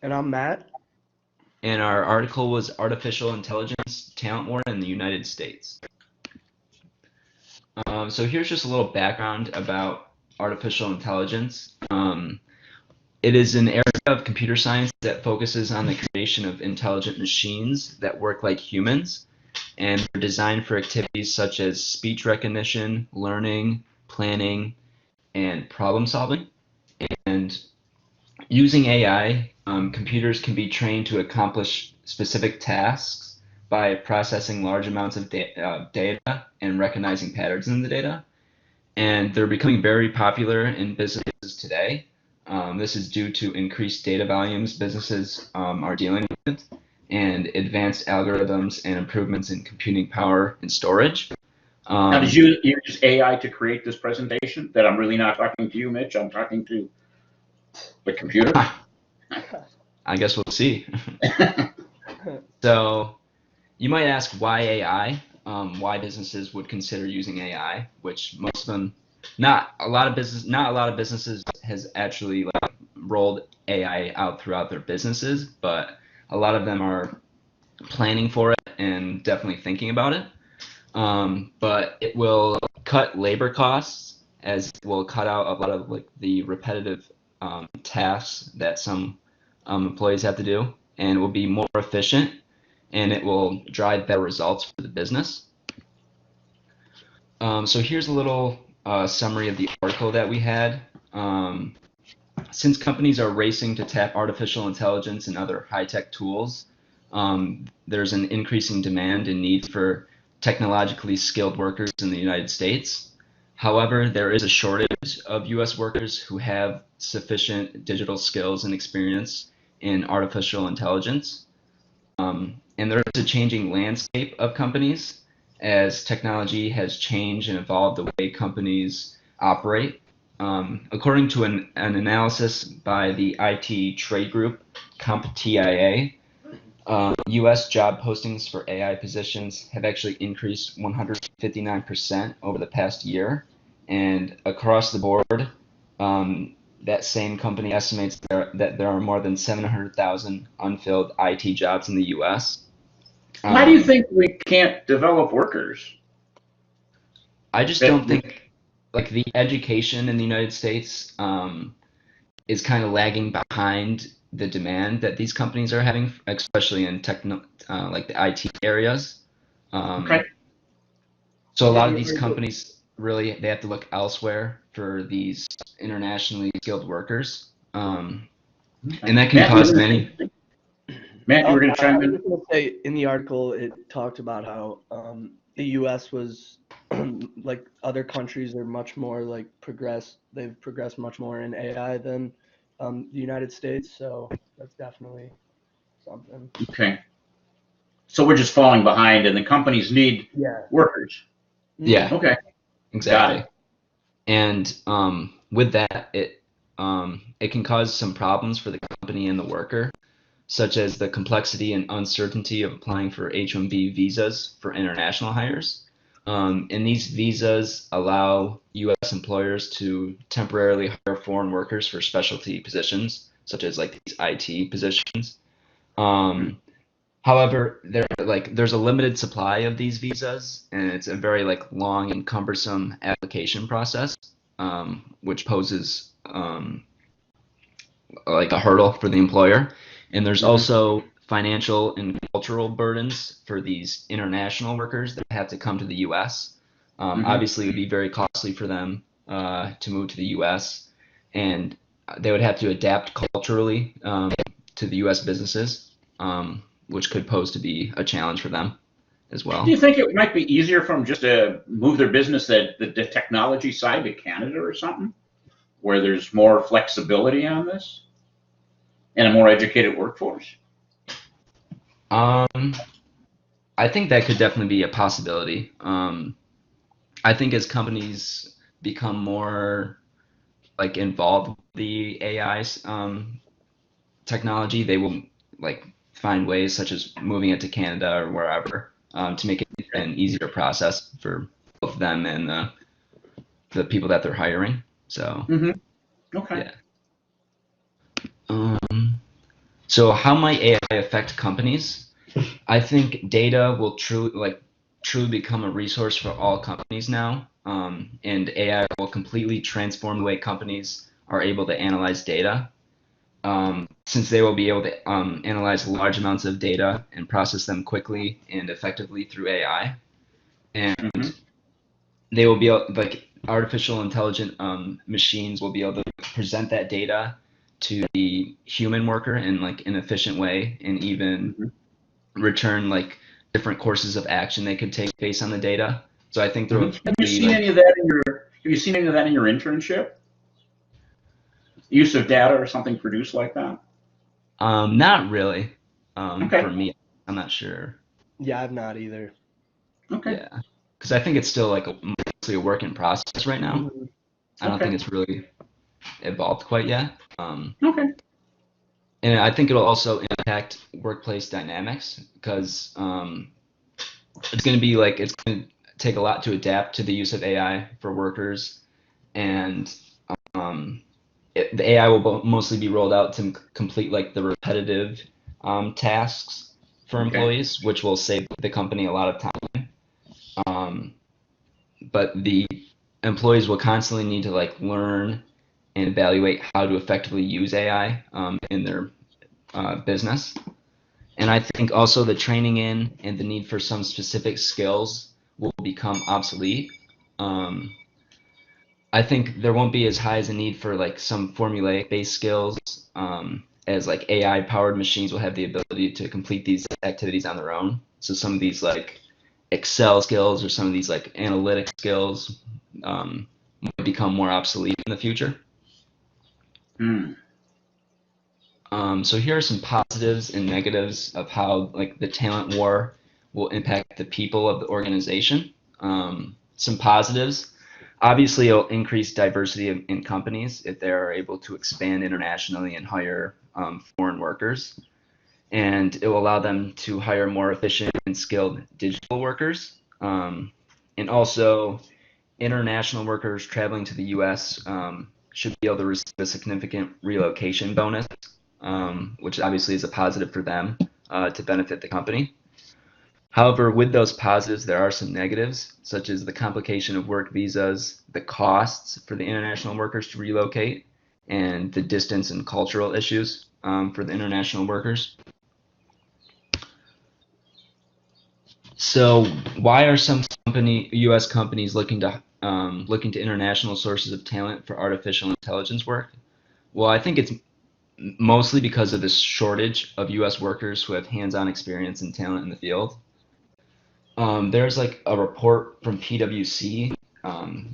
And I'm Matt. And our article was Artificial Intelligence Talent War in the United States. So here's just a little background about artificial intelligence. It is an area of computer science that focuses on the creation of intelligent machines that work like humans, and they're designed for activities such as speech recognition, learning, planning, and problem solving. And using AI, computers can be trained to accomplish specific tasks by processing large amounts of data and recognizing patterns in the data. And they're becoming very popular in businesses today. This is due to increased data volumes businesses are dealing with, and advanced algorithms and improvements in computing power and storage. Now, did you use AI to create this presentation? That I'm really not talking to you, Mitch. I'm talking to the computer. I guess we'll see. So you might ask why AI, why businesses would consider using AI, which most of them, not a lot of businesses has actually rolled AI out throughout their businesses, but a lot of them are planning for it and definitely thinking about it. But it will cut labor costs, as it will cut out a lot of the repetitive tasks that some employees have to do, and it will be more efficient, and it will drive better results for the business. So here's a little summary of the article that we had. Since companies are racing to tap artificial intelligence and other high-tech tools, there's an increasing demand and need for technologically skilled workers in the United States. However, there is a shortage of U.S. workers who have sufficient digital skills and experience in artificial intelligence. And there is a changing landscape of companies as technology has changed and evolved the way companies operate. According to an analysis by the IT trade group CompTIA, U.S. job postings for AI positions have actually increased 159% over the past year. And across the board, that same company estimates that there are more than 700,000 unfilled IT jobs in the U.S. Why do you think we can't develop workers? I just don't think the education in the United States is kind of lagging behind the demand that these companies are having, especially in like the IT areas. Okay. So a lot of these companies really they have to look elsewhere for these internationally skilled workers, and that can cause many. Matt, you were going to chime in? I was going to say, in the article, it talked about how the U.S. was like other countries are much more progressed. They've progressed much more in AI than the United States. So that's definitely something. Okay. So we're just falling behind, and the companies need workers. Yeah. Okay. Exactly. Got it. And with that, it can cause some problems for the company and the worker, such as the complexity and uncertainty of applying for H-1B visas for international hires. And these visas allow U.S. employers to temporarily hire foreign workers for specialty positions, such as like these IT positions. However, there's a limited supply of these visas, and it's a very long and cumbersome application process, which poses a hurdle for the employer. And there's also financial and cultural burdens for these international workers that have to come to the U.S. Obviously, it would be very costly for them to move to the U.S., and they would have to adapt culturally to the U.S. businesses, which could pose to be a challenge for them as well. Do you think it might be easier for them just to move their business the technology side to Canada or something, where there's more flexibility on this and a more educated workforce? I think that could definitely be a possibility. I think as companies become more involved with the AI technology, they will find ways such as moving it to Canada or wherever to make it an easier process for both them and the people that they're hiring. So Okay. yeah. So how might AI affect companies? I think data will truly become a resource for all companies now, and AI will completely transform the way companies are able to analyze data, since they will be able to analyze large amounts of data and process them quickly and effectively through AI, and Mhm. they will be able, like artificial intelligent machines will be able to present that data to the human worker in like an efficient way, and even Mhm. return like different courses of action they could take based on the data. So I think there will Mhm. Have you be seen any like of that in your Have you seen any of that in your internship? Use of data or something produced like that? not really Okay. for me. I'm not sure. Yeah, I've not either. Okay. Yeah, because I think it's still like mostly a work in process right now. Mhm. I don't think Okay. it's really evolved quite yet. Okay. And I think it'll also impact workplace dynamics because it's going to be like it's going to take a lot to adapt to the use of AI for workers, and um, the AI will mostly be rolled out to complete like the repetitive tasks for Okay. employees, which will save the company a lot of time. Um, but the employees will constantly need to like learn and evaluate how to effectively use AI in their business. And I think also the training in and the need for some specific skills will become obsolete. Um, I think there won't be as high as a need for like some formulaic based skills, as like AI powered machines will have the ability to complete these activities on their own. So some of these like Excel skills or some of these like analytic skills might become more obsolete in the future. Hmm. So here are some positives and negatives of how like the talent war will impact the people of the organization. Some positives, obviously, it'll increase diversity in companies if they are able to expand internationally and hire foreign workers, and it will allow them to hire more efficient and skilled digital workers. And also, international workers traveling to the U.S. Should be able to receive a significant relocation bonus, which obviously is a positive for them to benefit the company. However, with those positives, there are some negatives, such as the complication of work visas, the costs for the international workers to relocate, and the distance and cultural issues for the international workers. So, why are some U.S. companies looking to international sources of talent for artificial intelligence work? Well, I think it's mostly because of this shortage of U.S. workers who have hands-on experience and talent in the field. There's like a report from PwC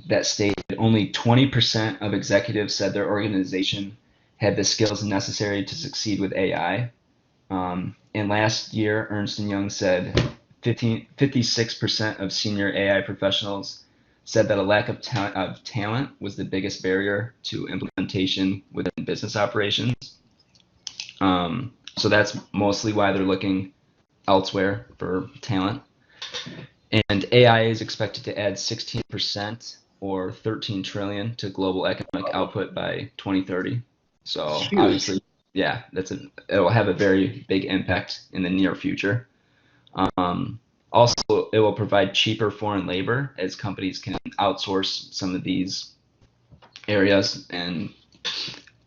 that stated only 20% of executives said their organization had the skills necessary to succeed with AI. And last year, Ernst & Young said 56% of senior AI professionals said that a lack of talent was the biggest barrier to implementation within business operations. So that's mostly why they're looking elsewhere for talent. And AI is expected to add 16% or 13 trillion to global economic output by 2030. So Huge. obviously, yeah, it will have a very big impact in the near future. Also, it will provide cheaper foreign labor as companies can outsource some of these areas and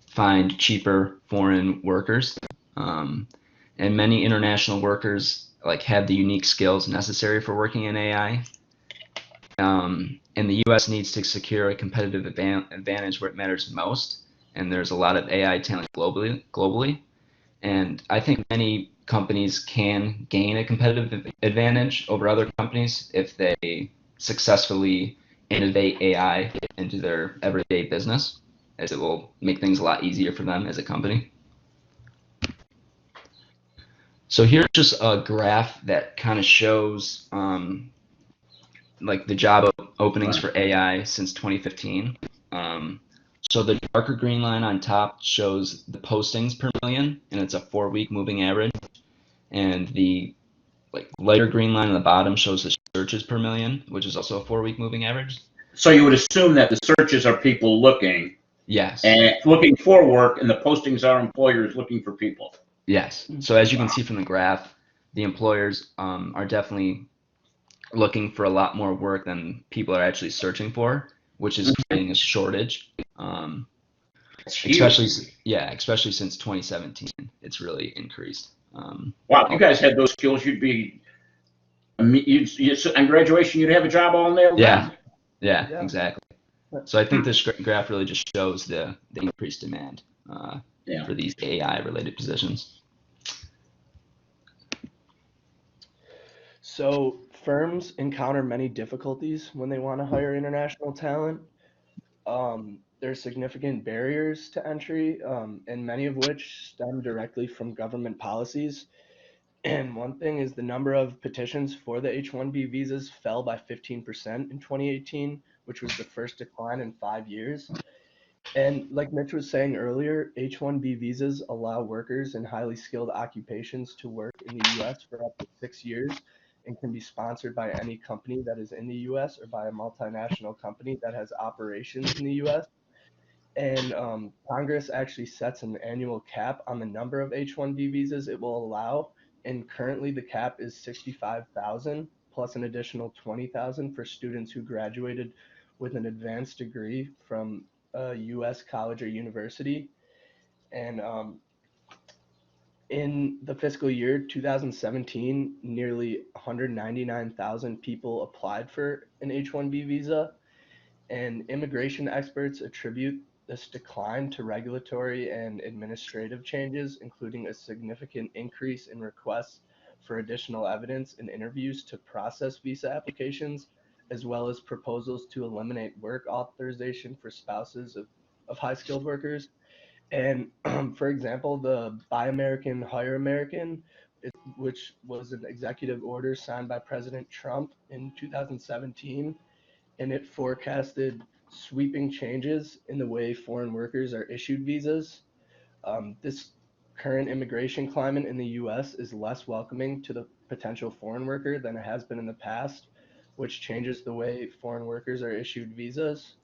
find cheaper foreign workers. And many international workers like have the unique skills necessary for working in AI. And the U.S. needs to secure a competitive advantage where it matters most. And there's a lot of AI talent globally. And I think many companies can gain a competitive advantage over other companies if they successfully innovate AI into their everyday business, as it will make things a lot easier for them as a company. So here's just a graph that kind of shows like the job openings Right. for AI since 2015. So the darker green line on top shows the postings per million, and it's a 4-week moving average. And the like lighter green line on the bottom shows the searches per million, which is also a 4-week moving average. So you would assume that the searches are people looking Yes. and looking for work, and the postings are employers looking for people. Yes. So as you can see from the graph, the employers are definitely looking for a lot more work than people are actually searching for, which is creating a shortage. It's huge. Especially since 2017, it's really increased. Wow, if you guys had those skills, you'd be, on graduation, you'd have a job all nailed Yeah, down. yeah, Yeah. exactly. So I think this graph really just shows the increased demand Yeah. for these AI related positions. So firms encounter many difficulties when they want to hire international talent. There's significant barriers to entry, and many of which stem directly from government policies. And one thing is the number of petitions for the H-1B visas fell by 15% in 2018, which was the first decline in 5 years. And like Mitch was saying earlier, H-1B visas allow workers in highly skilled occupations to work in the US for up to 6 years and can be sponsored by any company that is in the US or by a multinational company that has operations in the US. And Congress actually sets an annual cap on the number of H-1B visas it will allow. And currently the cap is 65,000 plus an additional 20,000 for students who graduated with an advanced degree from a U.S. college or university. And in the fiscal year 2017, nearly 199,000 people applied for an H-1B visa, and immigration experts attribute this decline to regulatory and administrative changes, including a significant increase in requests for additional evidence and interviews to process visa applications, as well as proposals to eliminate work authorization for spouses of high skilled workers. And for example, the Buy American, Hire American, which was an executive order signed by President Trump in 2017, and it forecasted sweeping changes in the way foreign workers are issued visas. This current immigration climate in the US is less welcoming to the potential foreign worker than it has been in the past, which changes the way foreign workers are issued visas.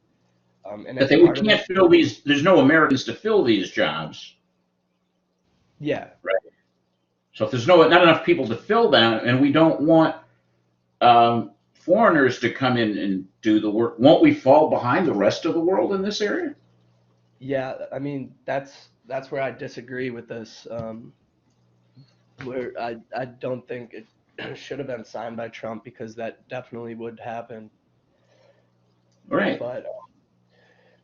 And But as we part of can't this, fill these, there's no Americans to fill these jobs. yeah, Right. So if there's not enough people to fill them, and we don't want foreigners to come in and do the work, won't we fall behind the rest of the world in this area? yeah, I mean that's where I disagree with this. Where I don't think it should have been signed by Trump because that definitely would happen. Right. But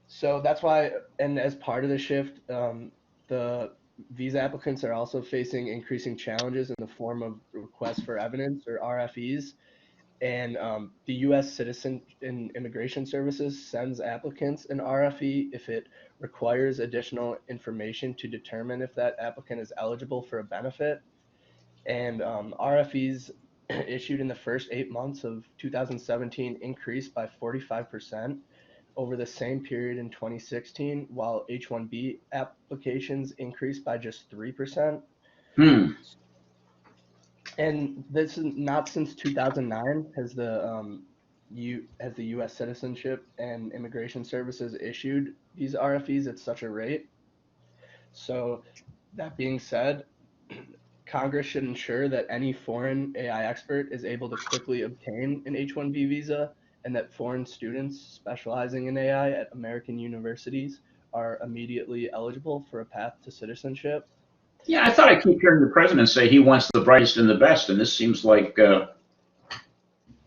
so that's why, and as part of the shift, the visa applicants are also facing increasing challenges in the form of requests for evidence or RFEs. And the U.S. Citizen and Immigration Services sends applicants an RFE if it requires additional information to determine if that applicant is eligible for a benefit. And RFEs issued in the first 8 months of 2017 increased by 45% over the same period in 2016, while H-1B applications increased by just 3%. Hmm. And this is not since 2009 has the U.S. Citizenship and Immigration Services issued these RFEs at such a rate. So that being said, Congress should ensure that any foreign AI expert is able to quickly obtain an H-1B visa and that foreign students specializing in AI at American universities are immediately eligible for a path to citizenship. Yeah, I thought I keep hearing the president say he wants the brightest and the best, and this seems like the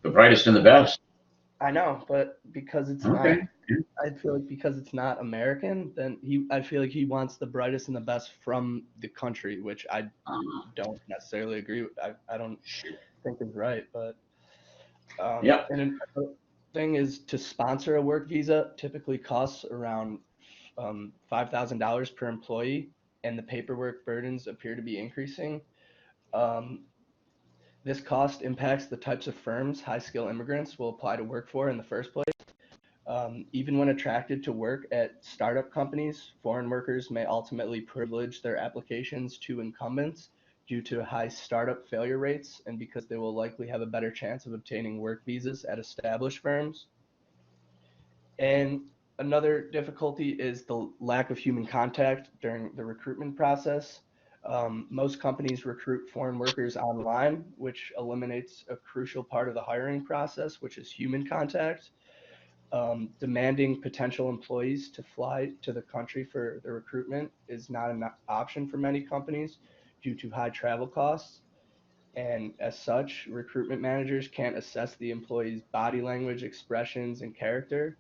brightest and the best. I know, but because it's not, Okay. I feel like because it's not American, then I feel like he wants the brightest and the best from the country, which I don't necessarily agree with. I don't think is right, but Yep. and another thing is to sponsor a work visa typically costs around $5,000 per employee, and the paperwork burdens appear to be increasing. Um, this cost impacts the types of firms high skill immigrants will apply to work for in the first place. Even when attracted to work at startup companies, foreign workers may ultimately privilege their applications to incumbents due to high startup failure rates and because they will likely have a better chance of obtaining work visas at established firms. And another difficulty is the lack of human contact during the recruitment process. Most companies recruit foreign workers online, which eliminates a crucial part of the hiring process, which is human contact. Demanding potential employees to fly to the country for the recruitment is not an option for many companies due to high travel costs. And as such, recruitment managers can't assess the employee's body language, expressions, and character.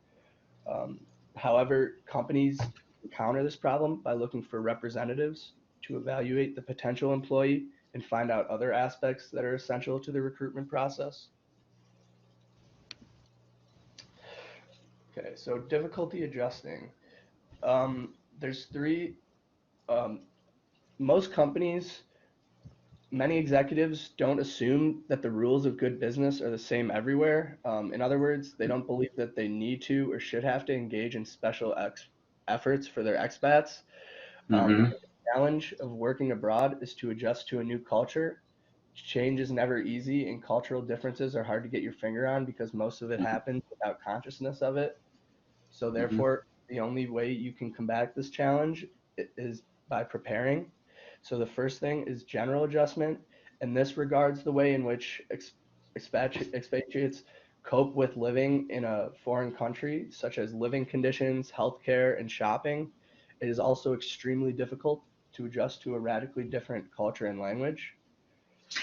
Um, However, companies counter this problem by looking for representatives to evaluate the potential employee and find out other aspects that are essential to the recruitment process. Okay, so difficulty adjusting. There's three. Um, Most companies, many executives don't assume that the rules of good business are the same everywhere. In other words, they don't believe that they need to or should have to engage in special efforts for their expats. Mm-hmm. The challenge of working abroad is to adjust to a new culture. Change is never easy, and cultural differences are hard to get your finger on because most of it happens without consciousness of it. So Mm-hmm. therefore, the only way you can combat this challenge is by preparing. So the first thing is general adjustment, and this regards the way in which expatriates cope with living in a foreign country, such as living conditions, healthcare, and shopping. It is also extremely difficult to adjust to a radically different culture and language.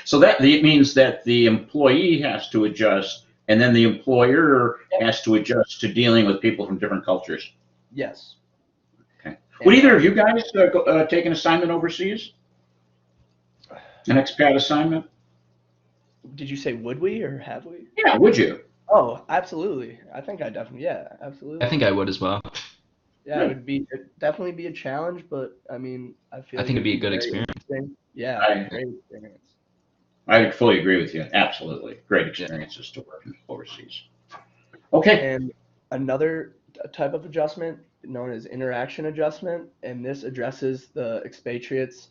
So that it means that the employee has to adjust, and then the employer has to adjust to dealing with people from different cultures. Yes. Okay. Would And either of you guys take an assignment overseas? An expat assignment? did you say would we or have we? Yeah, would you? Oh, absolutely. I think I definitely, yeah, I absolutely. think I would as well. Yeah, Good. it'd definitely be a challenge, but I mean, I feel I like think it it'd would be a be good very experience. interesting. Yeah, I great experience. I fully agree with you. Absolutely. Great Yeah. experiences to work overseas. Okay. And another type of adjustment known as interaction adjustment, and this addresses the expatriates'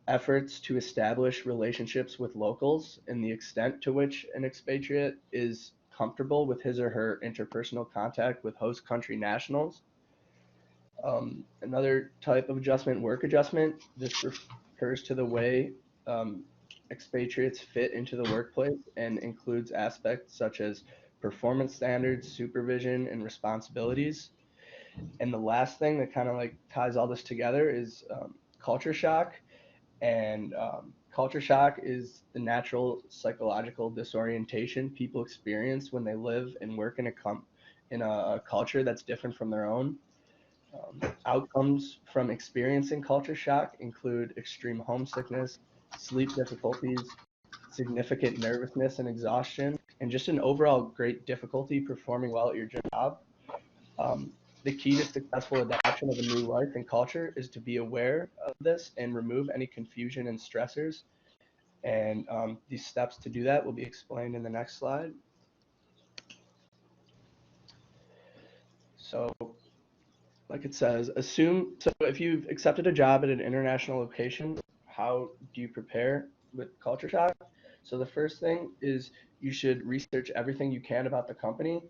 efforts to establish relationships with locals and the extent to which an expatriate is comfortable with his or her interpersonal contact with host country nationals. Another type of adjustment, work adjustment, this refers to the way um, expatriates fit into the workplace and includes aspects such as performance standards, supervision, and responsibilities. And the last thing that kind of like ties all this together is culture shock. And culture shock is the natural psychological disorientation people experience when they live and work in a culture that's different from their own. Outcomes from experiencing culture shock include extreme homesickness, sleep difficulties, significant nervousness and exhaustion, and just an overall great difficulty performing well at your job. Um, the key to successful adaptation of a new life and culture is to be aware of this and remove any confusion and stressors. And these steps to do that will be explained in the next slide. So like it says, so if you've accepted a job at an international location, how do you prepare with culture shock? So the first thing is you should research everything you can about the company.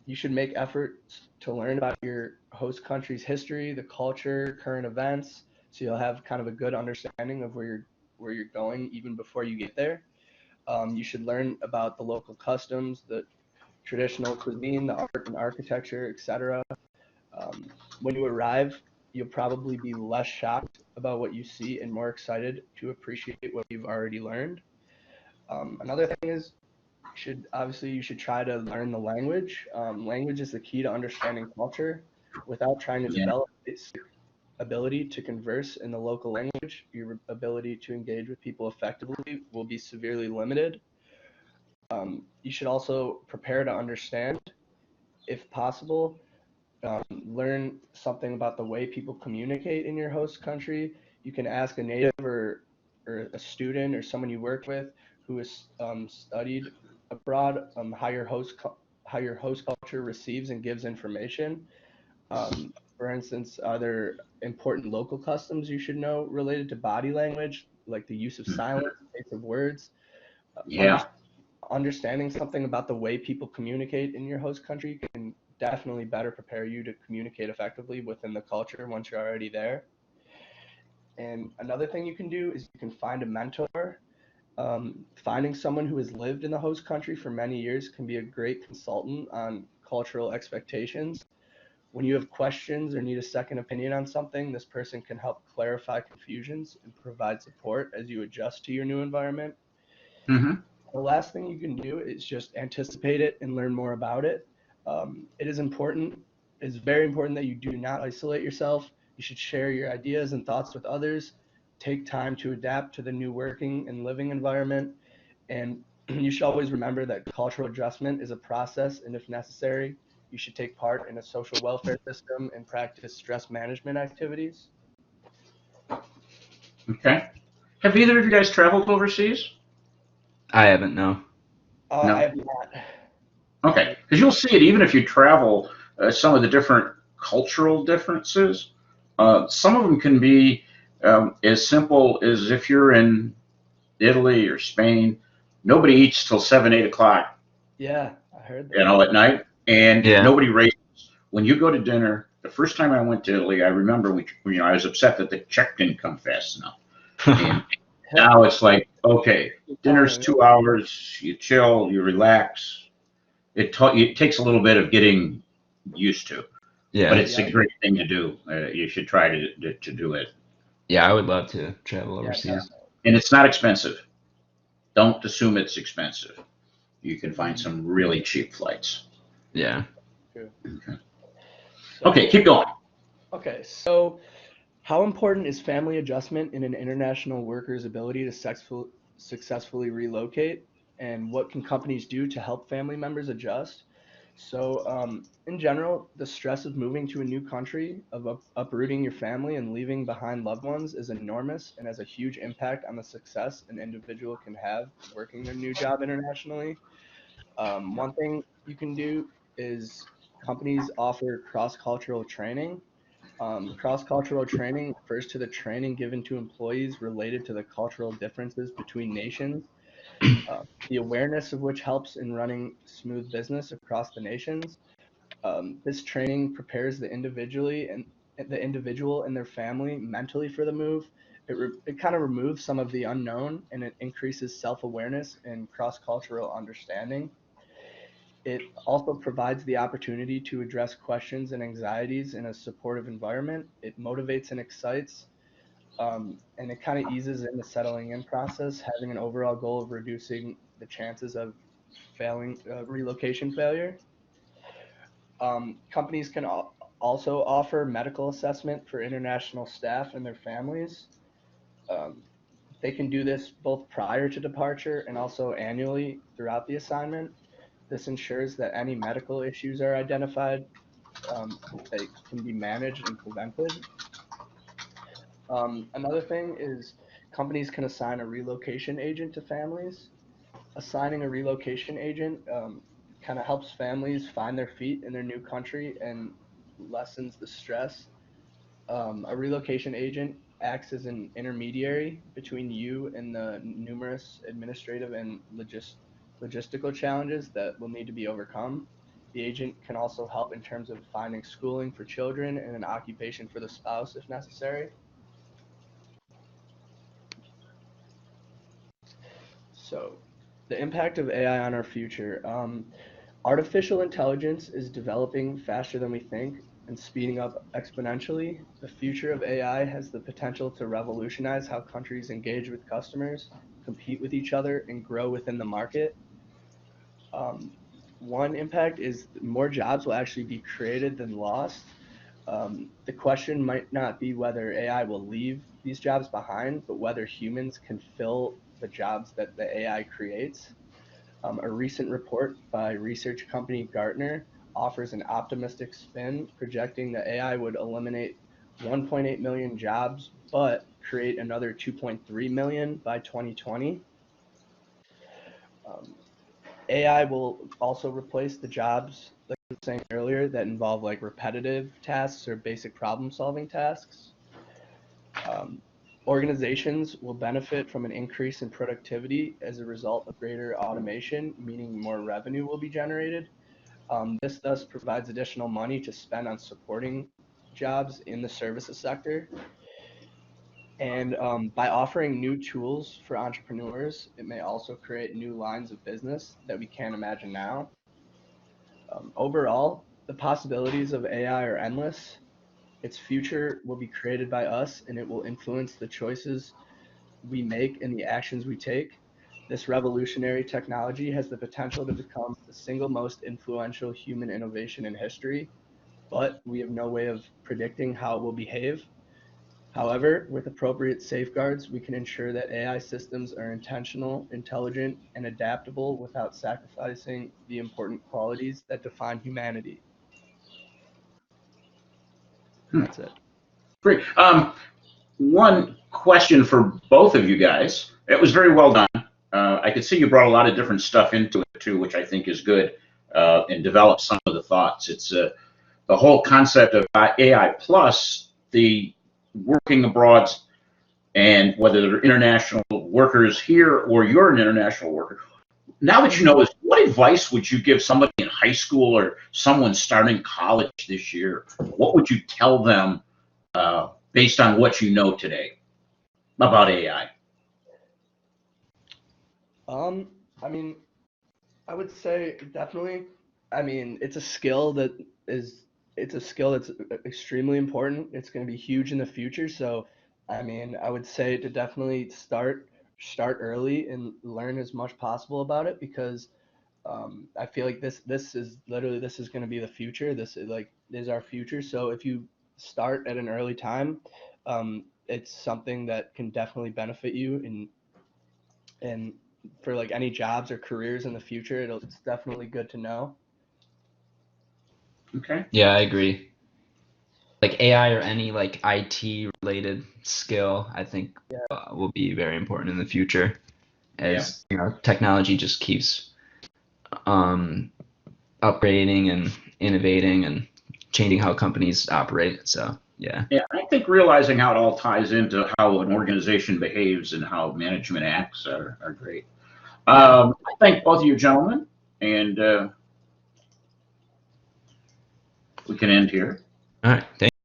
You should make efforts to learn about your host country's history, the culture, current events, so you'll have kind of a good understanding of where you're going even before you get there. You should learn about the local customs, the traditional cuisine, the art and architecture, etc. When you arrive, you'll probably be less shocked about what you see and more excited to appreciate what you've already learned. Another thing is you should try to learn the language. Language is the key to understanding culture. Without trying to Yeah. develop its ability to converse in the local language, your ability to engage with people effectively will be severely limited. You should also prepare to understand, if possible, learn something about the way people communicate in your host country. You can ask a native or a student or someone you work with who has studied abroad how your host culture receives and gives information. For instance, are there important local customs you should know related to body language, like the use of silence, pace of words? Under, Yeah. Understanding something about the way people communicate in your host country can definitely better prepare you to communicate effectively within the culture once you're already there. And another thing you can do is you can find a mentor. Finding someone who has lived in the host country for many years can be a great consultant on cultural expectations. When you have questions or need a second opinion on something, this person can help clarify confusions and provide support as you adjust to your new environment. Mm-hmm. The last thing you can do is just anticipate it and learn more about it. It is important, it's very important that you do not isolate yourself. You should share your ideas and thoughts with others. Take time to adapt to the new working and living environment. And you should always remember that cultural adjustment is a process, and if necessary, you should take part in a social welfare system and practice stress management activities. Okay. Have either of you guys traveled overseas? I haven't, no. I No. have not. Okay, because you'll see it even if you travel. Some of the different cultural differences. Some of them can be as simple as if you're in Italy or Spain, nobody eats till 7, 8 o'clock, Yeah, I heard you that. know, at night, and Yeah. nobody races. When you go to dinner, the first time I went to Italy, I remember I was upset that the check didn't come fast enough, and now it's like, okay, dinner's 2 hours, you chill, you relax. It takes a little bit of getting used to, but Yeah. it's a great thing to do. You should try to do it. Yeah, I would love to travel Yeah, overseas. And it's not expensive. Don't assume it's expensive. You can find some really cheap flights. Yeah. true. Okay. So, Okay, keep going. okay, so how important is family adjustment in an international worker's ability to successfully relocate? And what can companies do to help family members adjust? So, in general, the stress of moving to a new country, of uprooting your family and leaving behind loved ones is enormous and has a huge impact on the success an individual can have working their new job internationally. One thing you can do is companies offer cross-cultural training. Cross-cultural training refers to the training given to employees related to the cultural differences between nations, the awareness of which helps in running smooth business across the nations. This training prepares the individual and their family mentally for the move. It kind of removes some of the unknown and it increases self-awareness and cross-cultural understanding. It also provides the opportunity to address questions and anxieties in a supportive environment. It motivates and excites, and it kind of eases in the settling in process, having an overall goal of reducing the chances of relocation failure. Companies can also offer medical assessment for international staff and their families. Um, they can do this both prior to departure and also annually throughout the assignment. This ensures that any medical issues are identified, they can be managed and prevented. Another thing is companies can assign a relocation agent to families. Assigning a relocation agent kind of helps families find their feet in their new country and lessens the stress. A relocation agent acts as an intermediary between you and the numerous administrative and logistical challenges that will need to be overcome. The agent can also help in terms of finding schooling for children and an occupation for the spouse if necessary. So, the impact of AI on our future. Artificial intelligence is developing faster than we think and speeding up exponentially. The future of AI has the potential to revolutionize how countries engage with customers, compete with each other, and grow within the market. Um, One impact is more jobs will actually be created than lost. The question might not be whether AI will leave these jobs behind, but whether humans can fill the jobs that the AI creates. A recent report by research company Gartner offers an optimistic spin, projecting that AI would eliminate 1.8 million jobs, but create another 2.3 million by 2020. Um, AI will also replace the jobs, like I was saying earlier, that involve like repetitive tasks or basic problem solving tasks. Um, Organizations will benefit from an increase in productivity as a result of greater automation, meaning more revenue will be generated. This thus provides additional money to spend on supporting jobs in the services sector. And by offering new tools for entrepreneurs, it may also create new lines of business that we can't imagine now. Overall, the possibilities of AI are endless. Its future will be created by us, and it will influence the choices we make and the actions we take. This revolutionary technology has the potential to become the single most influential human innovation in history, but we have no way of predicting how it will behave. However, with appropriate safeguards, we can ensure that AI systems are intentional, intelligent, and adaptable without sacrificing the important qualities that define humanity. That's it. Great. One question for both of you guys. It was very well done. I could see you brought a lot of different stuff into it too, which I think is good, and developed some of the thoughts. It's the whole concept of AI plus the working abroad, and whether they're international workers here or you're an international worker. Now that you know this, what advice would you give somebody in high school or someone starting college this year? What would you tell them based on what you know today about AI? I mean, I would say definitely. I mean, it's a skill that's extremely important. It's going to be huge in the future. So, I mean, I would say to definitely start early and learn as much possible about it because I feel like this is going to be the future. This is our future. So if you start at an early time, it's something that can definitely benefit you and for like any jobs or careers in the future. It's definitely good to know. Okay. Yeah, I agree. Like AI or any like IT related skill, I think will be very important in the future as you know, technology just keeps um, upgrading and innovating and changing how companies operate. So yeah. Yeah, I think realizing how it all ties into how an organization behaves and how management acts are great. I thank both of you gentlemen, and we can end here. All right. Thank